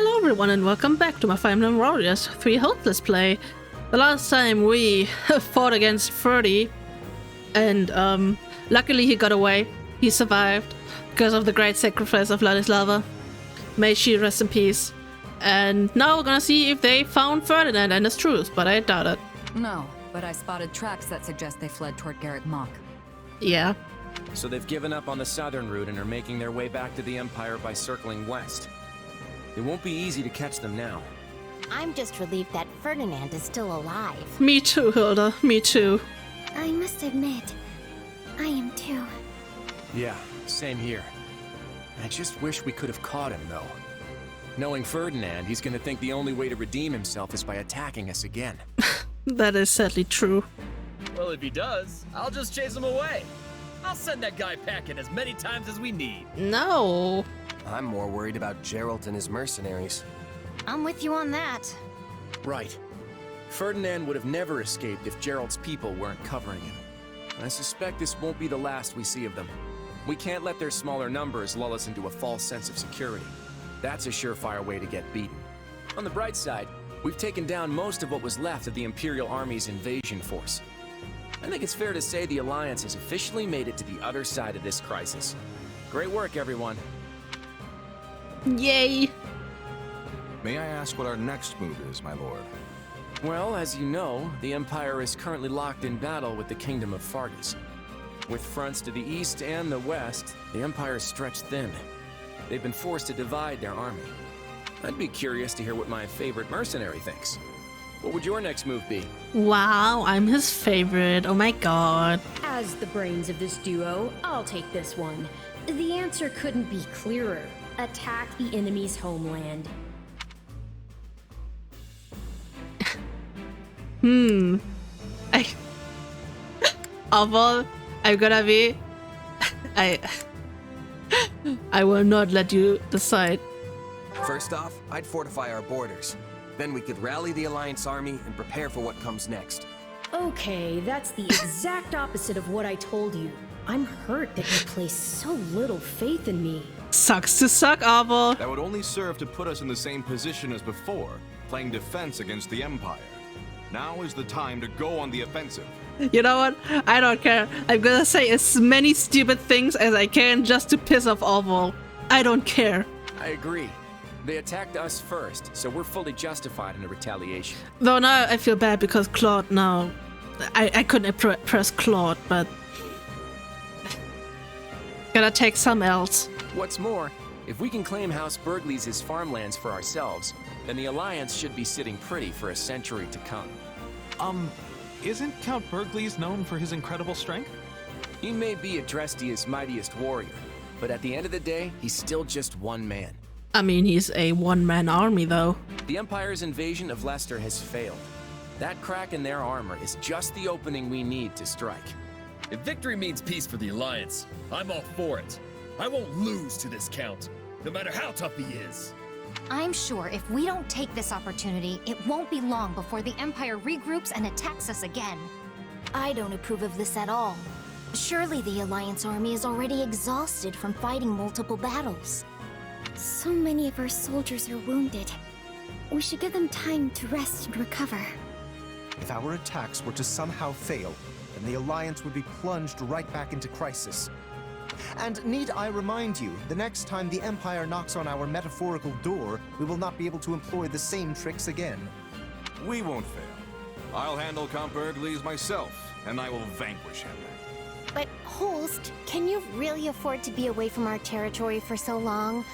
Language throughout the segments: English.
Hello everyone and welcome back to my Fire Emblem Warriors 3 Holst Let's Play. The last time we fought against 30 and luckily he got away. He survived because of the great sacrifice of Vladislava. May she rest in peace. And now we're gonna see if they found Ferdinand and his troops, but I doubt it. No, but I spotted tracks that suggest they fled toward Garrett Mach. Yeah. So they've given up on the southern route and are making their way back to the Empire by circling west. It won't be easy to catch them now. I'm just relieved that Ferdinand is still alive. Me too, Hilda. Me too. I must admit, I am too. Yeah, same here. I just wish we could have caught him, though. Knowing Ferdinand, he's gonna think the only way to redeem himself is by attacking us again. That is sadly true. Well, if he does, I'll just chase him away. I'll send that guy packing as many times as we need. No. I'm more worried about Geralt and his mercenaries. I'm with you on that. Right. Ferdinand would have never escaped if Geralt's people weren't covering him. I suspect this won't be the last we see of them. We can't let their smaller numbers lull us into a false sense of security. That's a surefire way to get beaten. On the bright side, we've taken down most of what was left of the Imperial Army's invasion force. I think it's fair to say the Alliance has officially made it to the other side of this crisis. Great work, everyone. Yay. May I ask what our next move is, my lord? Well, as you know, the Empire is currently locked in battle with the Kingdom of Fargus. With fronts to the east and the west, the Empire is stretched thin. They've been forced to divide their army. I'd be curious to hear what my favorite mercenary thinks. What would your next move be? Wow, I'm his favorite. Oh my god. As the brains of this duo, I'll take this one. The answer couldn't be clearer. Attack the enemy's homeland. Of all, I'm gonna be... I will not let you decide. First off, I'd fortify our borders. Then we could rally the Alliance army and prepare for what comes next. Okay, that's the exact opposite of what I told you. I'm hurt that you place so little faith in me. Sucks to suck, Arvel. That would only serve to put us in the same position as before, playing defense against the Empire. Now is the time to go on the offensive. You know what? I don't care. I'm gonna say as many stupid things as I can just to piss off Arvel. I don't care. I agree. They attacked us first, so we're fully justified in a retaliation. Though now I feel bad because Claude now... I couldn't press Claude, but... Gotta take some else. What's more, if we can claim House Burghley's farmlands for ourselves, then the Alliance should be sitting pretty for a century to come. Isn't Count Burghley's known for his incredible strength? He may be Adrestia's mightiest warrior, but at the end of the day, he's still just one man. I mean, he's a one-man army, though. The Empire's invasion of Leicester has failed. That crack in their armor is just the opening we need to strike. If victory means peace for the Alliance, I'm all for it. I won't lose to this Count, no matter how tough he is. I'm sure if we don't take this opportunity, it won't be long before the Empire regroups and attacks us again. I don't approve of this at all. Surely the Alliance army is already exhausted from fighting multiple battles. So many of our soldiers are wounded. We should give them time to rest and recover. If our attacks were to somehow fail, then the Alliance would be plunged right back into crisis. And need I remind you, the next time the Empire knocks on our metaphorical door, we will not be able to employ the same tricks again. We won't fail. I'll handle Count Burghley's myself, and I will vanquish him. But Holst, can you really afford to be away from our territory for so long?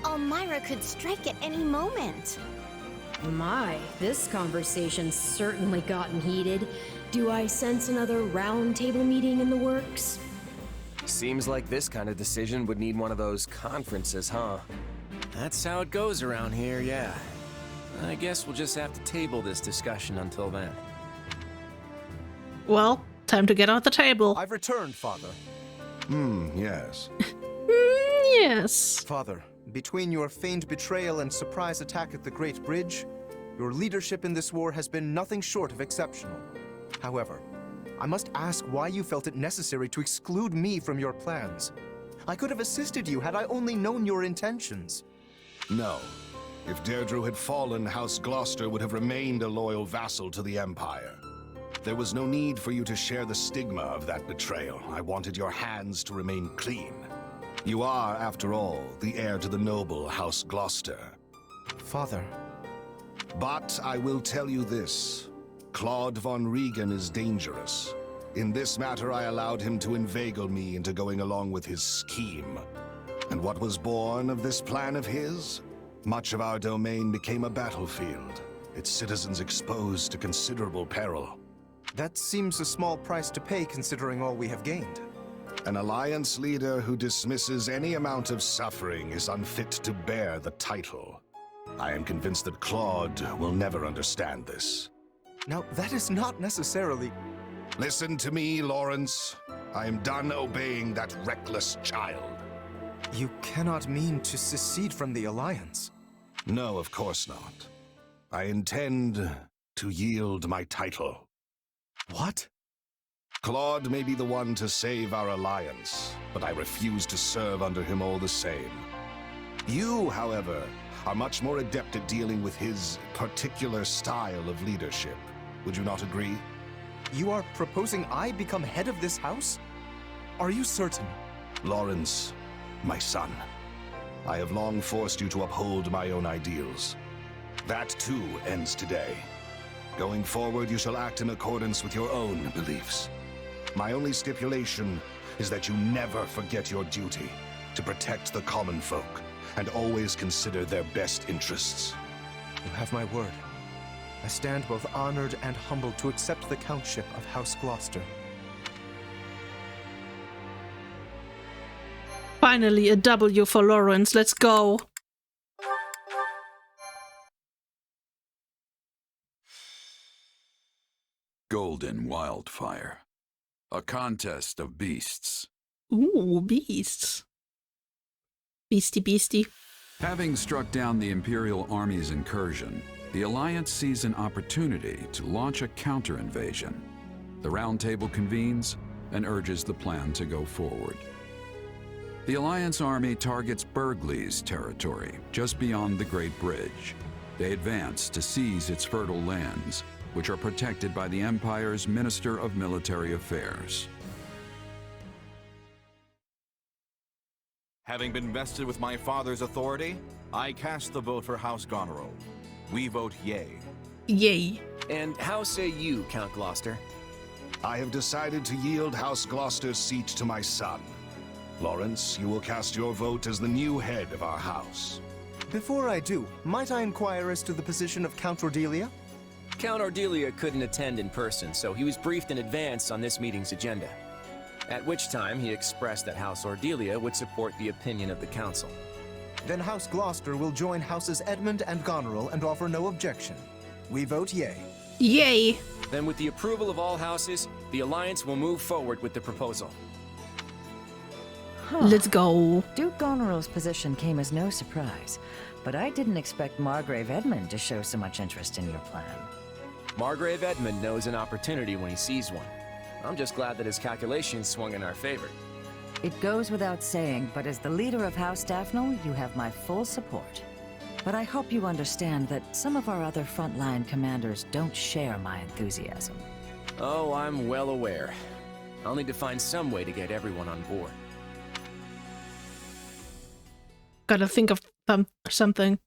Elmira could strike at any moment. My, this conversation's certainly gotten heated. Do I sense another round table meeting in the works? Seems like this kind of decision would need one of those conferences, huh? That's how it goes around here, yeah. I guess we'll just have to table this discussion until then. Well, time to get on the table. I've returned, Father. Yes. Yes. Father, between your feigned betrayal and surprise attack at the Great Bridge, your leadership in this war has been nothing short of exceptional. However, I must ask why you felt it necessary to exclude me from your plans. I could have assisted you had I only known your intentions. No. If Deirdre had fallen, House Gloucester would have remained a loyal vassal to the Empire. There was no need for you to share the stigma of that betrayal. I wanted your hands to remain clean. You are, after all, the heir to the noble House Gloucester. Father. But I will tell you this. Claude von Regan is dangerous. In this matter, I allowed him to inveigle me into going along with his scheme. And what was born of this plan of his? Much of our domain became a battlefield, its citizens exposed to considerable peril. That seems a small price to pay considering all we have gained. An alliance leader who dismisses any amount of suffering is unfit to bear the title. I am convinced that Claude will never understand this. Now, that is not necessarily... Listen to me, Lawrence. I am done obeying that reckless child. You cannot mean to secede from the Alliance. No, of course not. I intend to yield my title. What? Claude may be the one to save our alliance, but I refuse to serve under him all the same. You, however, are much more adept at dealing with his particular style of leadership. Would you not agree? You are proposing I become head of this house? Are you certain? Lawrence, my son, I have long forced you to uphold my own ideals. That, too, ends today. Going forward, you shall act in accordance with your own beliefs. My only stipulation is that you never forget your duty to protect the common folk and always consider their best interests. You have my word. I stand both honored and humbled to accept the countship of House Gloucester. Finally, a W for Lawrence. Let's go. Golden Wildfire. A contest of beasts. Ooh, beasts. Beastie. Having struck down the Imperial Army's incursion, the Alliance sees an opportunity to launch a counter-invasion. The Round Table convenes and urges the plan to go forward. The Alliance Army targets Burgley's territory, just beyond the Great Bridge. They advance to seize its fertile lands, which are protected by the Empire's Minister of Military Affairs. Having been vested with my father's authority, I cast the vote for House Goneril. We vote yay. Yay. And how say you, Count Gloucester? I have decided to yield House Gloucester's seat to my son. Lawrence, you will cast your vote as the new head of our house. Before I do, might I inquire as to the position of Count Ordelia? Count Ordelia couldn't attend in person, so he was briefed in advance on this meeting's agenda. At which time he expressed that House Ordelia would support the opinion of the council. Then House Gloucester will join Houses Edmund and Goneril and offer no objection. We vote yay. Yay. Then with the approval of all houses, the Alliance will move forward with the proposal. Let's go. Duke Goneril's position came as no surprise, but I didn't expect Margrave Edmund to show so much interest in your plan. Margrave Edmund knows an opportunity when he sees one. I'm just glad that his calculations swung in our favor. It goes without saying, but as the leader of House Daphne, you have my full support. But I hope you understand that some of our other frontline commanders don't share my enthusiasm. Oh, I'm well aware. I'll need to find some way to get everyone on board. Gotta think of something.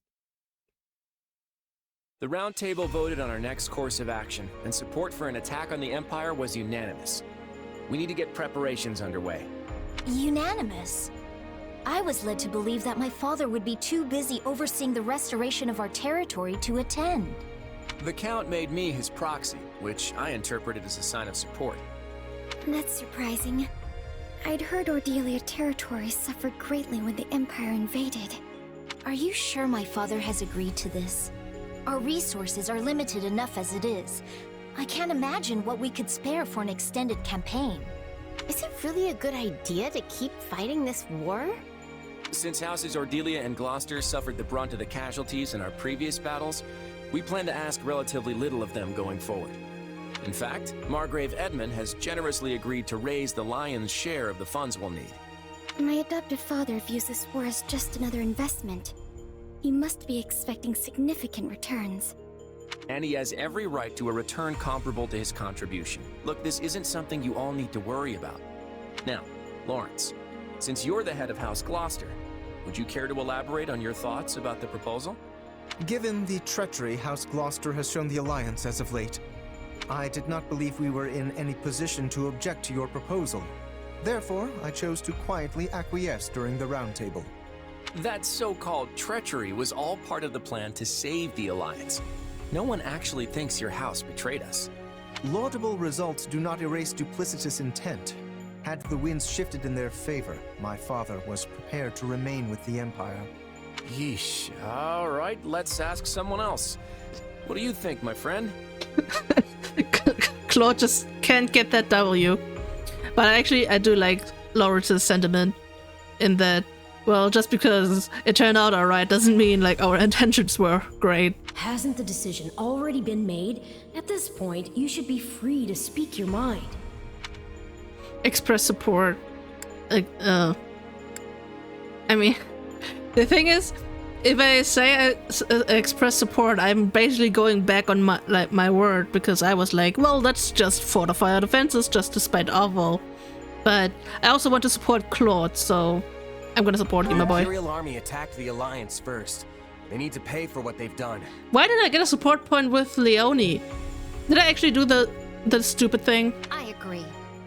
The Round Table voted on our next course of action, and support for an attack on the Empire was unanimous. We need to get preparations underway. Unanimous? I was led to believe that my father would be too busy overseeing the restoration of our territory to attend. The Count made me his proxy, which I interpreted as a sign of support. That's surprising. I'd heard Ordelia territory suffered greatly when the Empire invaded. Are you sure my father has agreed to this? Our resources are limited enough as it is. I can't imagine what we could spare for an extended campaign. Is it really a good idea to keep fighting this war? Since Houses Ordelia and Gloucester suffered the brunt of the casualties in our previous battles, we plan to ask relatively little of them going forward. In fact, Margrave Edmund has generously agreed to raise the lion's share of the funds we'll need. My adopted father views this war as just another investment. You must be expecting significant returns. And he has every right to a return comparable to his contribution. Look, this isn't something you all need to worry about. Now, Lawrence, since you're the head of House Gloucester, would you care to elaborate on your thoughts about the proposal? Given the treachery House Gloucester has shown the Alliance as of late, I did not believe we were in any position to object to your proposal. Therefore, I chose to quietly acquiesce during the roundtable. That so-called treachery was all part of the plan to save the Alliance. No one actually thinks your house betrayed us. Laudable results do not erase duplicitous intent. Had the winds shifted in their favor, my father was prepared to remain with the Empire. Yeesh. All right, let's ask someone else. What do you think, my friend? Claude just can't get that W. But actually, I do like Lawrence's sentiment in that, well, just because it turned out alright doesn't mean like our intentions were great. Hasn't the decision already been made? At this point, you should be free to speak your mind. Express support. I mean, the thing is, if I say I express support, I'm basically going back on my word, because I was like, well, let's just fortify our defenses just to spite Arvel. But I also want to support Claude, so I'm gonna support you, my boy. The Imperial Army attacked the Alliance first. They need to pay for what they've done. Why did I get a support point with Leone? Did I actually do the stupid thing? I agree.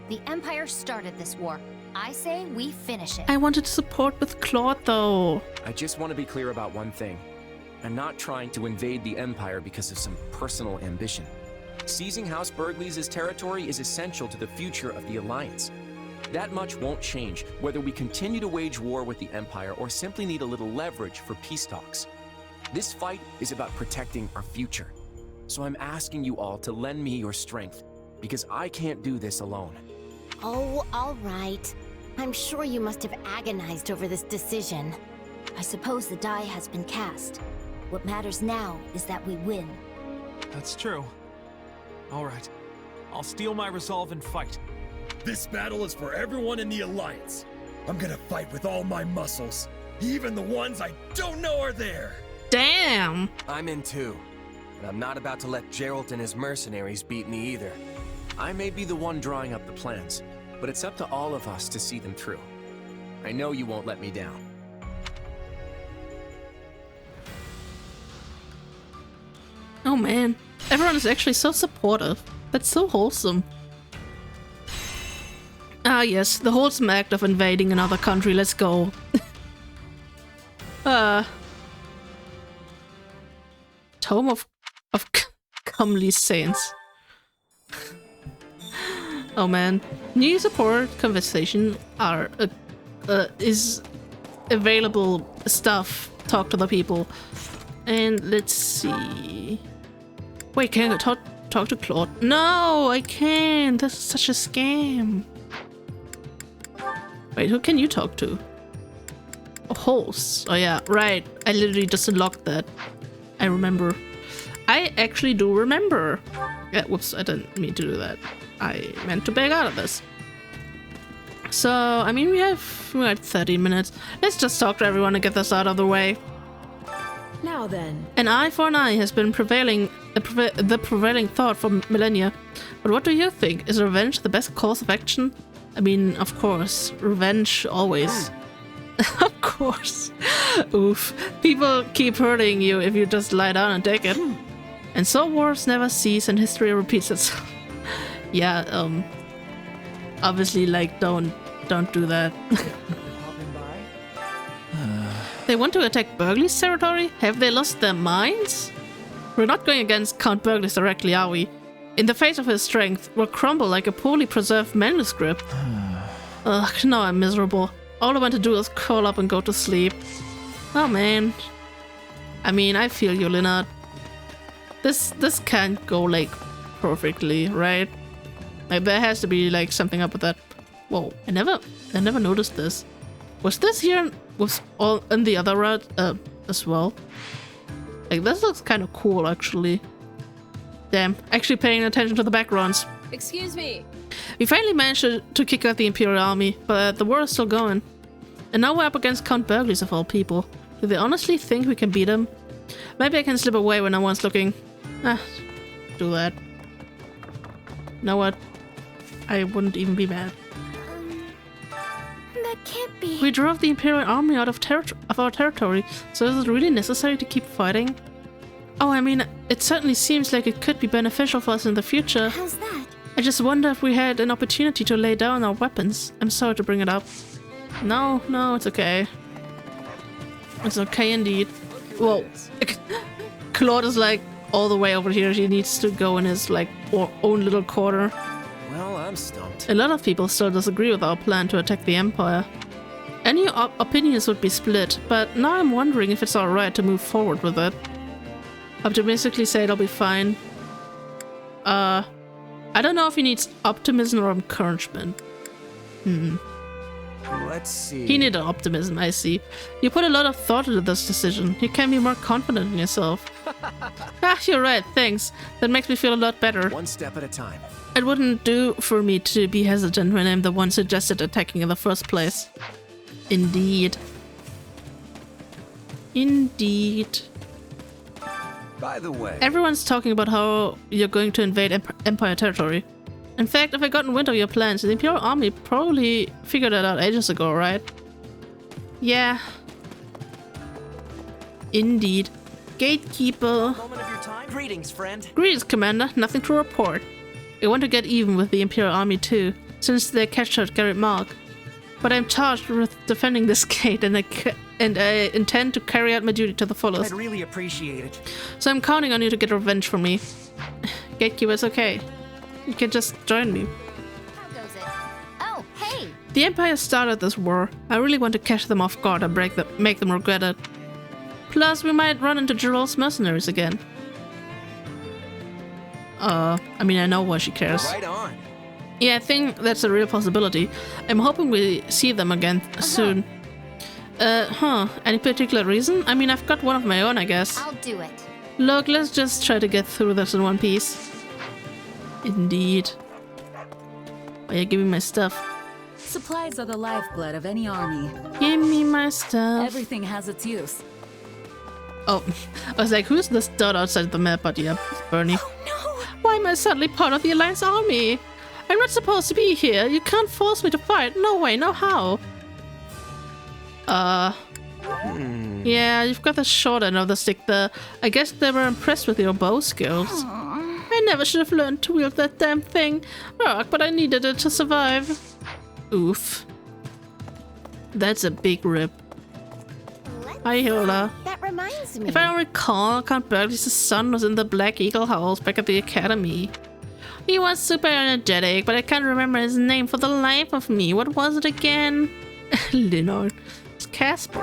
The Empire started this war. I say we finish it. I wanted to support with Claude, though. I just want to be clear about one thing. I'm not trying to invade the Empire because of some personal ambition. Seizing House Burgleys' territory is essential to the future of the Alliance. That much won't change, whether we continue to wage war with the Empire or simply need a little leverage for peace talks. This fight is about protecting our future. So I'm asking you all to lend me your strength, because I can't do this alone. Oh, all right. I'm sure you must have agonized over this decision. I suppose the die has been cast. What matters now is that we win. That's true. All right. I'll steel my resolve and fight. This battle is for everyone in the Alliance. I'm gonna fight with all my muscles, even the ones I don't know are there. Damn! I'm in too. And I'm not about to let Geralt and his mercenaries beat me either. I may be the one drawing up the plans, but it's up to all of us to see them through. I know you won't let me down. Oh man, everyone is actually so supportive. That's so wholesome. Ah yes, the wholesome act of invading another country, let's go. Tome of Comely Saints. Oh man, new support conversation is available stuff. Talk to the people, and let's see. Wait, can I talk to Claude? No, I can't. This is such a scam. Wait, who can you talk to? Oh, Holst. Oh yeah, right. I literally just unlocked that. I remember. I actually do remember. Yeah, whoops, I didn't mean to do that. I meant to back out of this. So, I mean, we have 30 minutes. Let's just talk to everyone and get this out of the way. Now then. An eye for an eye has been the prevailing thought for millennia. But what do you think? Is revenge the best course of action? I mean, of course. Revenge always. Of course. Oof. People keep hurting you if you just lie down and take it. And so wars never cease and history repeats itself. Yeah, obviously, like, don't do that. They want to attack Burgley's territory? Have they lost their minds? We're not going against Count Burgley directly, are we? In the face of his strength, we'll crumble like a poorly preserved manuscript. Ugh, now I'm miserable. All I want to do is curl up and go to sleep. Oh man. I mean, I feel you, Lennart. This can't go, like, perfectly, right? Like, there has to be, like, something up with that. Whoa, I never noticed this. Was this here was all in the other route as well? Like, this looks kind of cool, actually. Damn, actually paying attention to the backgrounds. Excuse me. We finally managed to kick out the Imperial Army, but the war is still going. And now we're up against Count Burgley's of all people. Do they honestly think we can beat him? Maybe I can slip away when no one's looking. Do that. You know what? I wouldn't even be mad. That can't be. We drove the Imperial army out of our territory, so is it really necessary to keep fighting? Oh, I mean, it certainly seems like it could be beneficial for us in the future. How's that? I just wonder if we had an opportunity to lay down our weapons. I'm sorry to bring it up. No, it's okay. It's okay indeed. Well, Claude is like all the way over here. He needs to go in his like own little corner. Well, I'm stumped. A lot of people still disagree with our plan to attack the Empire. Any opinions would be split, but now I'm wondering if it's alright to move forward with it. Optimistically say it'll be fine. I don't know if he needs optimism or encouragement. Let's see. He needed optimism, I see. You put a lot of thought into this decision. You can be more confident in yourself. You're right, thanks. That makes me feel a lot better. One step at a time. It wouldn't do for me to be hesitant when I'm the one suggested attacking in the first place. Indeed. Indeed. By the way, everyone's talking about how you're going to invade Empire territory. In fact, if I got wind of your plans, the Imperial army probably figured it out ages ago, right? Yeah. Indeed. Gatekeeper. Moment of your time. Greetings, friend. Greetings, Commander. Nothing to report. I want to get even with the Imperial army too, since they captured Garrett Mark. But I'm charged with defending this gate, and I intend to carry out my duty to the fullest. I'd really appreciate it. So I'm counting on you to get revenge for me. Gatekeeper, it's okay. You can just join me. How goes it? Oh, hey! The Empire started this war. I really want to catch them off guard and make them regret it. Plus, we might run into Gerald's mercenaries again. I mean, I know why she cares. Right on. Yeah, I think that's a real possibility. I'm hoping we see them again soon. Any particular reason? I mean, I've got one of my own, I guess. I'll do it. Look, let's just try to get through this in one piece. Indeed. Oh yeah, give me my stuff. Supplies are the lifeblood of any army. Give me my stuff. Everything has its use. Oh, I was like, who's this dot outside the map? But yeah, Bernie. Oh no! Why am I suddenly part of the Alliance army? I'm not supposed to be here. You can't force me to fight. No way, no how. Yeah, you've got the short end of the stick there. I guess they were impressed with your bow skills. I never should have learned to wield that damn thing. Ugh, but I needed it to survive. Oof. That's a big rip. Hi, Hilda. That reminds me. If I don't recall, Count Burgley's son was in the Black Eagle House back at the academy. He was super energetic, but I can't remember his name for the life of me. What was it again? Leonard. It's Casper.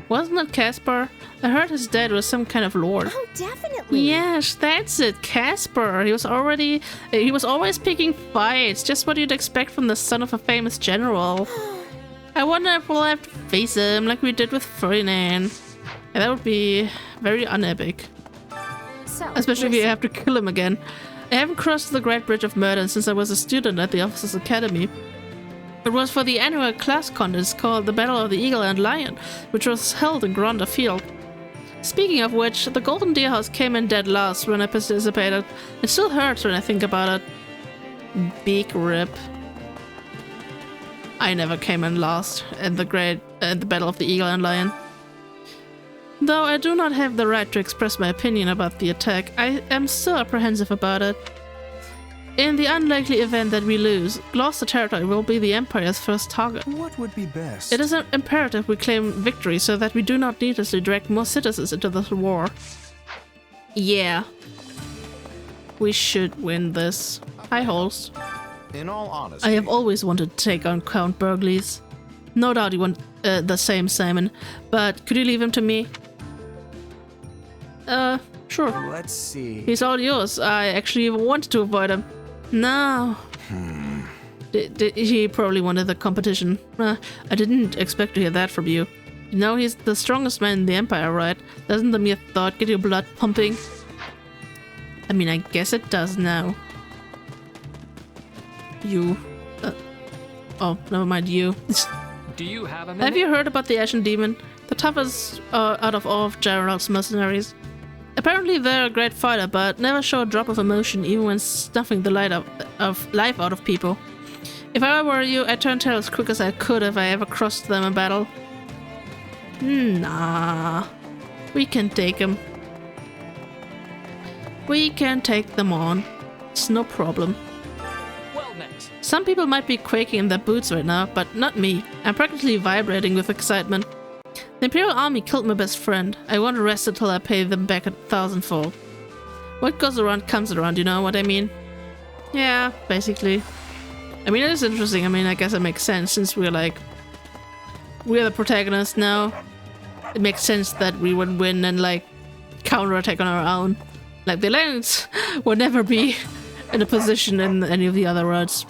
Wasn't it Casper? I heard his dad was some kind of lord. Oh, definitely. Yes, that's it, Casper. He was always picking fights, just what you'd expect from the son of a famous general. I wonder if we'll have to face him like we did with Ferdinand. And that would be very unepic. So, especially if you have to kill him again. I haven't crossed the Great Bridge of Murder since I was a student at the Officers' Academy. It was for the annual class contest called the Battle of the Eagle and Lion, which was held in Gronder Field. Speaking of which, the Golden Deer House came in dead last when I participated. It still hurts when I think about it. Big rip. I never came in last in the Battle of the Eagle and Lion. Though I do not have the right to express my opinion about the attack, I am still apprehensive about it. In the unlikely event that we lose, Gloucester territory will be the Empire's first target. What would be best? It is imperative we claim victory so that we do not needlessly drag more citizens into this war. Yeah. We should win this. Hi, Holst. In all honesty, I have always wanted to take on Count Burgley's. No doubt you want the same, Simon, but could you leave him to me? Sure. Let's see. He's all yours. I actually wanted to avoid him. No. He probably wanted the competition. I didn't expect to hear that from you. You know he's the strongest man in the Empire, right? Doesn't the mere thought get your blood pumping? I mean, I guess it does now. You. Oh, never mind you. Do you have a minute? Have you heard about the Ashen Demon? the toughest out of all of Gerald's mercenaries. Apparently they're a great fighter, but never show a drop of emotion even when snuffing the life out of people. If I were you, I'd turn tail as quick as I could if I ever crossed them in battle. Nah. We can take them. We can take them on. It's no problem. Well met. Some people might be quaking in their boots right now, but not me. I'm practically vibrating with excitement. The Imperial Army killed my best friend. I won't rest until I pay them back 1,000-fold. What goes around comes around, you know what I mean? Yeah, basically. I mean, it is interesting. I mean, I guess it makes sense since we're the protagonists now. It makes sense that we would win and like counterattack on our own. Like the Alliance would never be in a position in any of the other roads.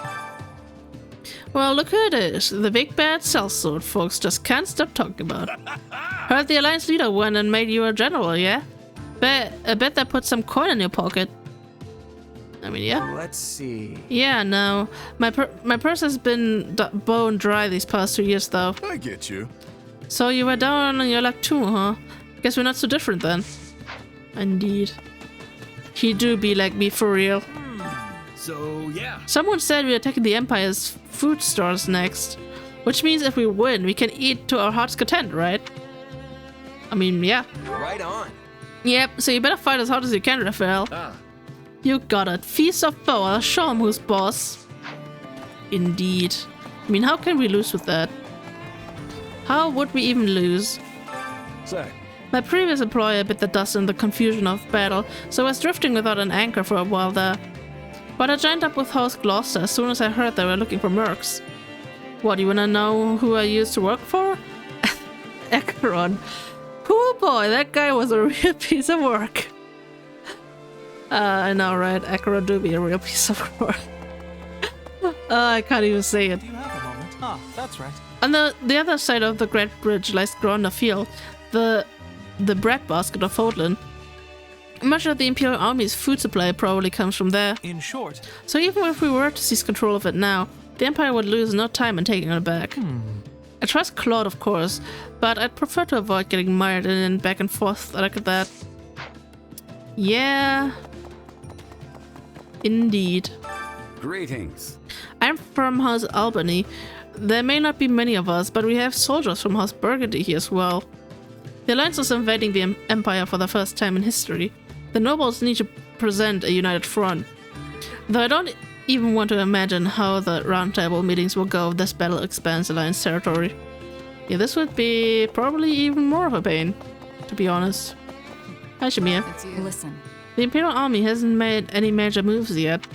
Well, look who it is. The big bad sellsword folks just can't stop talking about. Heard the Alliance leader went and made you a general, yeah? I bet that put some coin in your pocket. I mean, yeah. Let's see. Yeah, no. My purse has been bone dry these past 2 years, though. I get you. So you were down on your luck too, huh? Guess we're not so different then. Indeed. He do be like me for real. So, yeah. Someone said we're attacking the Empire's food stores next. Which means if we win, we can eat to our heart's content, right? I mean, yeah. Right on. Yep, so you better fight as hard as you can, Raphael. Ah. You got it. Feast of power, show 'em who's boss. Indeed. I mean, how can we lose with that? How would we even lose? Say. My previous employer bit the dust in the confusion of battle, so I was drifting without an anchor for a while there. But I joined up with Host Gloucester as soon as I heard they were looking for mercs. What, you wanna know who I used to work for? Acheron. Oh boy, that guy was a real piece of work. I know, right? Acheron do be a real piece of work. I can't even say it. You have a moment. Ah, that's right. On the other side of the Great Bridge lies Gronda Field, the breadbasket of Fódlan. Much of the Imperial Army's food supply probably comes from there. In short. So even if we were to seize control of it now, the Empire would lose no time in taking it back. I trust Claude, of course, but I'd prefer to avoid getting mired in back and forth like that. Yeah. Indeed. Greetings. I'm from House Albany. There may not be many of us, but we have soldiers from House Burgundy here as well. The Alliance is invading the Empire for the first time in history. The nobles need to present a united front. Though I don't even want to imagine how the roundtable meetings will go if this battle expands Alliance territory. Yeah, this would be probably even more of a pain, to be honest. Hi, Shamir. Listen. The Imperial Army hasn't made any major moves yet,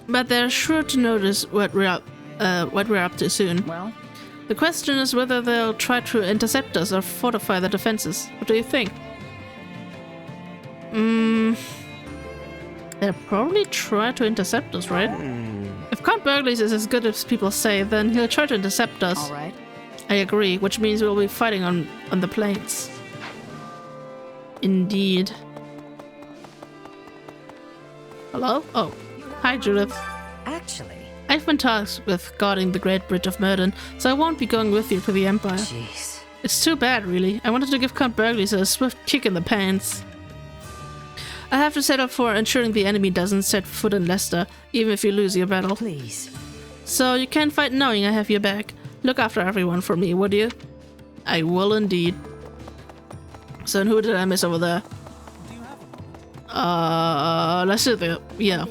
but they're sure to notice what we're up to soon. Well, the question is whether they'll try to intercept us or fortify the defenses. What do you think? They'll probably try to intercept us, right? If Count Burgles is as good as people say, then he'll try to intercept us. all right. I agree, which means we'll be fighting on the plains. Indeed. Hello? Oh. Hi, Judith. Actually, I've been tasked with guarding the Great Bridge of Murden, so I won't be going with you to the Empire. jeez. It's too bad, really. I wanted to give Count Burgles a swift kick in the pants. I have to settle for ensuring the enemy doesn't set foot in Leicester, even if you lose your battle. Please. So you can fight knowing I have your back. Look after everyone for me, would you? I will indeed. So and who did I miss over there? Let's do the... yeah.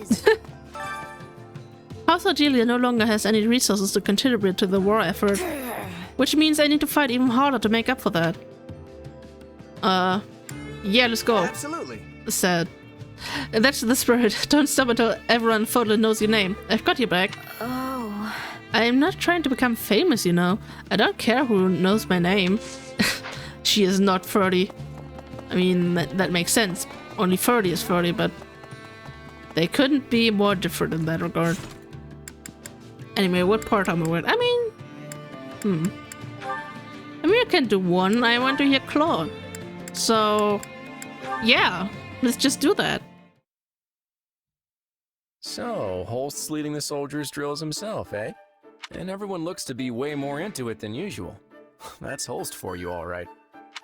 House Ardelia no longer has any resources to contribute to the war effort, which means I need to fight even harder to make up for that. Yeah, let's go. Absolutely. Sad. That's the spirit. Don't stop until everyone in Fódlan knows your name. I've got your back. Oh. I'm not trying to become famous, you know. I don't care who knows my name. She is not 30. I mean, that makes sense. Only 30 is 30, but they couldn't be more different in that regard. Anyway, what part am I with? I mean, I can do one. I want to hear Claude. So, yeah, let's just do that. So, Holst's leading the soldiers' drills himself, eh? And everyone looks to be way more into it than usual. That's Holst for you, all right.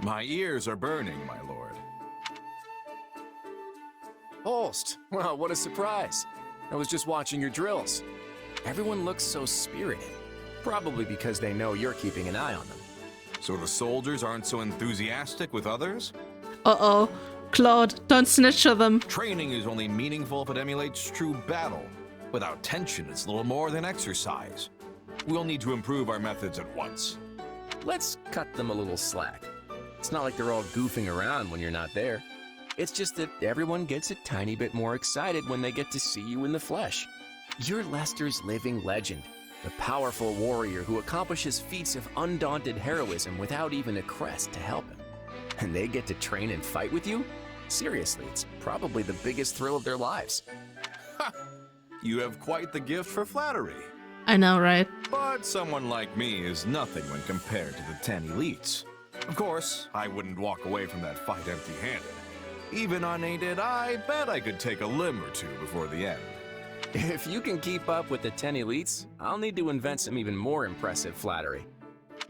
My ears are burning, my lord. Holst! Well, what a surprise. I was just watching your drills. Everyone looks so spirited. Probably because they know you're keeping an eye on them. So the soldiers aren't so enthusiastic with others? Uh-oh. Claude, don't snitch to them. Training is only meaningful if it emulates true battle. Without tension, it's little more than exercise. We'll need to improve our methods at once. Let's cut them a little slack. It's not like they're all goofing around when you're not there. It's just that everyone gets a tiny bit more excited when they get to see you in the flesh. You're Lester's living legend, the powerful warrior who accomplishes feats of undaunted heroism without even a crest to help him. And they get to train and fight with you? Seriously, it's probably the biggest thrill of their lives. Ha! You have quite the gift for flattery. I know, right? But someone like me is nothing when compared to the 10 elites. Of course, I wouldn't walk away from that fight empty-handed. Even unaided, I bet I could take a limb or two before the end. If you can keep up with the 10 elites, I'll need to invent some even more impressive flattery.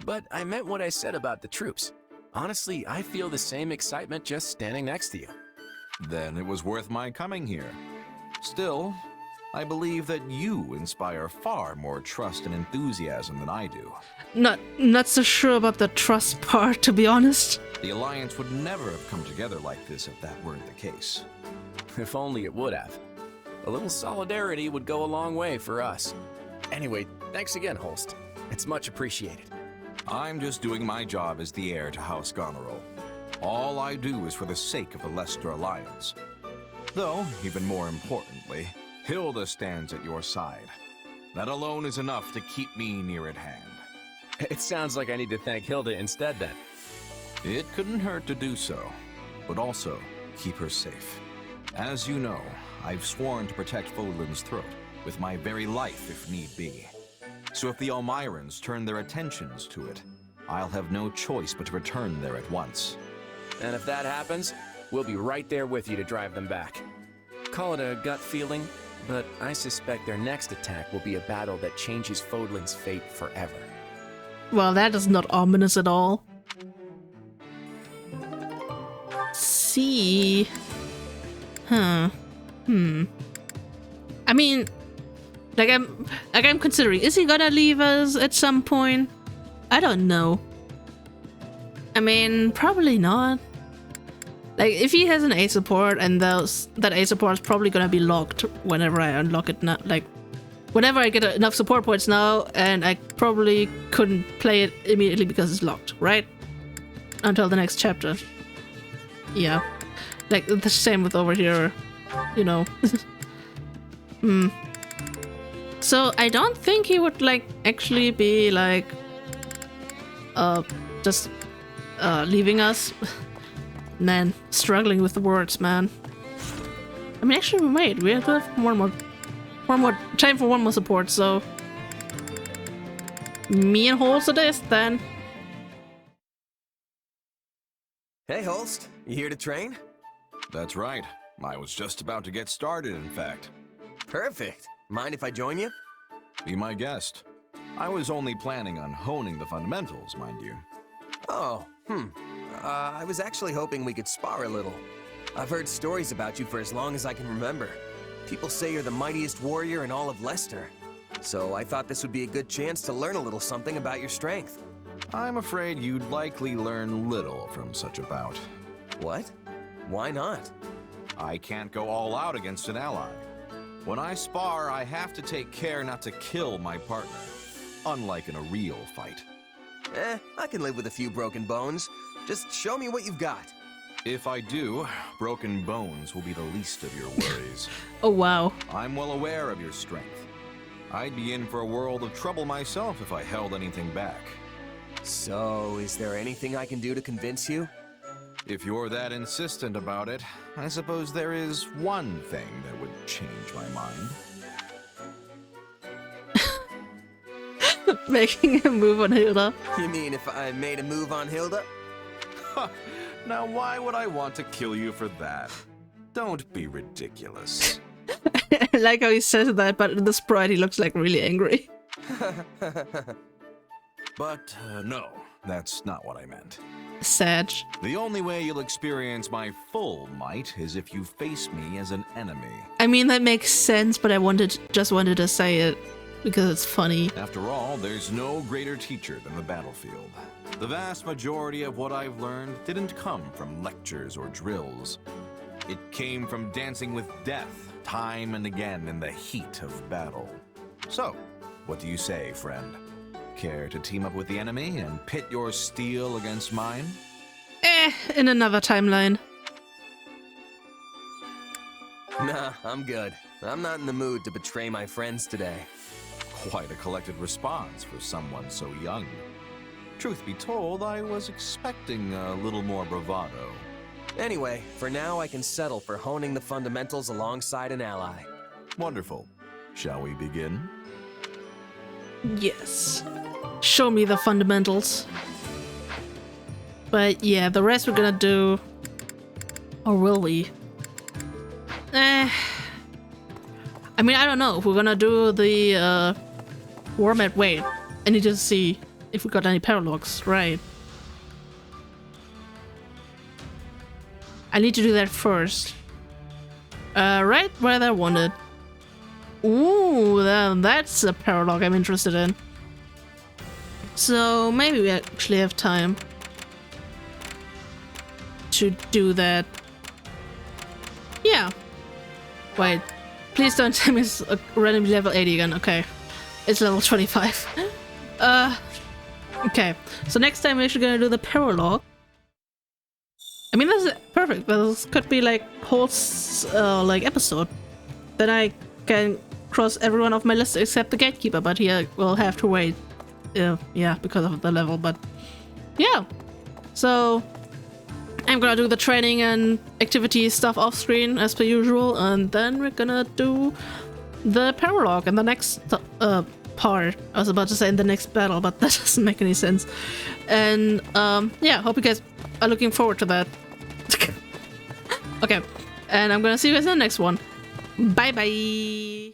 But I meant what I said about the troops. Honestly, I feel the same excitement just standing next to you. Then it was worth my coming here. Still, I believe that you inspire far more trust and enthusiasm than I do. Not so sure about the trust part, to be honest. The Alliance would never have come together like this if that weren't the case. If only it would have. A little solidarity would go a long way for us. Anyway, thanks again, Holst. It's much appreciated. I'm just doing my job as the heir to House Goneril. All I do is for the sake of the Leicester Alliance. Though, even more importantly, Hilda stands at your side. That alone is enough to keep me near at hand. It sounds like I need to thank Hilda instead then. It couldn't hurt to do so, but also keep her safe. As you know, I've sworn to protect Fódlan's throat, with my very life if need be. So if the Almirans turn their attentions to it, I'll have no choice but to return there at once. And if that happens, we'll be right there with you to drive them back. Call it a gut feeling, but I suspect their next attack will be a battle that changes Fódlan's fate forever. Well, that is not ominous at all. See. Huh. I mean, I'm considering, is he gonna leave us at some point? I don't know. I mean, probably not. Like, if he has an A support and that A support is probably gonna be locked whenever I unlock it now. Like, whenever I get enough support points now, and I probably couldn't play it immediately because it's locked, right? Until the next chapter. Yeah. Like, the same with over here, you know. So, I don't think he would, like, actually be, like, just, leaving us. Man, struggling with the words, man. I mean, actually, wait, we have to have one more time for one more support, so me and Holst it is then. Hey, Holst, you here to train? That's right. I was just about to get started, in fact. Perfect. Mind if I join you? Be my guest. I was only planning on honing the fundamentals, mind you. Oh, I was actually hoping we could spar a little. I've heard stories about you for as long as I can remember. People say you're the mightiest warrior in all of Leicester. So I thought this would be a good chance to learn a little something about your strength. I'm afraid you'd likely learn little from such a bout. What? Why not? I can't go all out against an ally. When I spar, I have to take care not to kill my partner, unlike in a real fight. I can live with a few broken bones. Just show me what you've got. If I do, broken bones will be the least of your worries. Oh, wow. I'm well aware of your strength. I'd be in for a world of trouble myself if I held anything back. So, is there anything I can do to convince you? If you're that insistent about it, I suppose there is one thing that would change my mind. Making a move on Hilda. You mean if I made a move on Hilda? Now why would I want to kill you for that? Don't be ridiculous. I like how he says that, but in the sprite he looks like really angry. But no, that's not what I meant. Sad. The only way you'll experience my full might is if you face me as an enemy. I mean, that makes sense, but I just wanted to say it because it's funny. After all, there's no greater teacher than the battlefield. The vast majority of what I've learned didn't come from lectures or drills. It came from dancing with death, time and again in the heat of battle. So, what do you say, friend? Care to team up with the enemy and pit your steel against mine? In another timeline. Nah, I'm good. I'm not in the mood to betray my friends today. Quite a collected response for someone so young. Truth be told, I was expecting a little more bravado. Anyway, for now I can settle for honing the fundamentals alongside an ally. Wonderful. Shall we begin? Yes. Show me the fundamentals. But yeah, the rest we're gonna do... Or will we? I mean, I don't know if we're gonna do the Warmat. Wait, I need to see if we got any paralogs, right? I need to do that first. Right where I wanted. Ooh, that's a paralog I'm interested in. So maybe we actually have time to do that. Yeah. Wait, please don't tell me it's randomly level 80 again. Okay, it's level 25. Okay, so next time we're actually gonna do the paralog. I mean, this is perfect. This could be like Holst's like episode. Then I can cross everyone off my list except the gatekeeper, but he will have to wait. Yeah, because of the level. But yeah, so I'm gonna do the training and activity stuff off screen as per usual, and then we're gonna do the paralog in the next part. I was about to say in the next battle, but that doesn't make any sense. And yeah, hope you guys are looking forward to that. Okay, and I'm gonna see you guys in the next one. Bye bye.